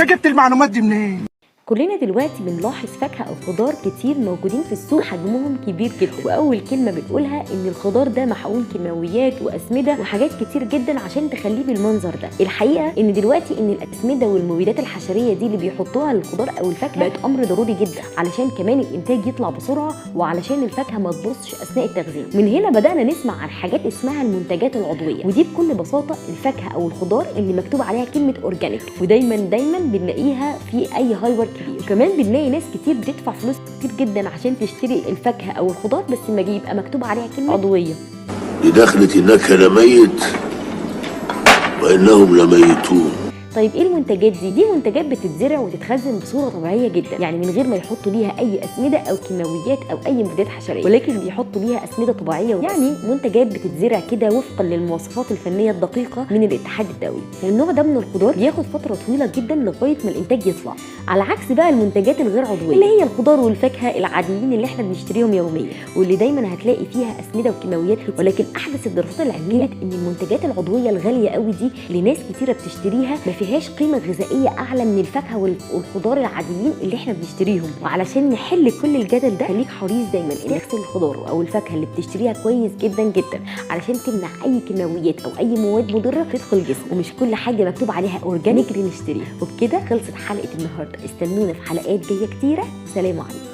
انت جبت المعلومات دي منين؟ كلنا دلوقتي بنلاحظ فاكهه او خضار كتير موجودين في السوق حجمهم كبير جدا، واول كلمه بنقولها ان الخضار ده محقون كيماويات واسمده وحاجات كتير جدا عشان تخليه بالمنظر ده. الحقيقه ان دلوقتي ان الاسمده والمبيدات الحشريه دي اللي بيحطوها للخضار او الفاكهه بقت امر ضروري جدا علشان كمان الانتاج يطلع بسرعه وعلشان الفاكهه ما تبوظش اثناء التخزين. من هنا بدانا نسمع عن حاجات اسمها المنتجات العضويه، ودي بكل بساطه الفاكهه او الخضار اللي مكتوب عليها كلمه اورجانيك، ودايما بنلاقيها في اي هايبر كبير. كمان بنلاقي ناس كتير بتدفع فلوس كتير جدا عشان تشتري الفاكهه او الخضار بس ما يبقى مكتوب عليها كلمه عضويه. لدخلة انك لميت وانهم لميتون. طيب ايه المنتجات دي؟ دي منتجات بتتزرع وتتخزن بصوره طبيعيه جدا، يعني من غير ما يحطوا ليها اي اسمده او كيماويات او اي مبيدات حشريه، ولكن بيحطوا ليها اسمده طبيعيه يعني منتجات بتتزرع كده وفقا للمواصفات الفنيه الدقيقه من الاتحاد الدولي. النوع ده من الخضار بياخد فتره طويله جدا لغايه ما الانتاج يطلع، على عكس بقى المنتجات الغير عضويه اللي هي الخضار والفاكهه العاديين اللي احنا بنشتريهم يوميا واللي دايما هتلاقي فيها اسمده وكيماويات كتير. ولكن احدث الدراسات العلميه ان المنتجات العضويه الغاليه قوي دي اللي ناس كتيره بتشتريها ما فيهاش قيمه غذائيه اعلى من الفاكهه والخضار العاديين اللي احنا بنشتريهم. وعلشان نحل كل الجدل ده خليك حريص دايما انك تغسل الخضار او الفاكهه اللي بتشتريها كويس جدا جدا علشان تمنع اي كيماويات او اي مواد مضره تدخل الجسم، ومش كل حاجه مكتوب عليها اورجانيك نشتريها. وبكده خلصت حلقه النهارده، استنونا في حلقات جايه كتيره، وسلام عليكم.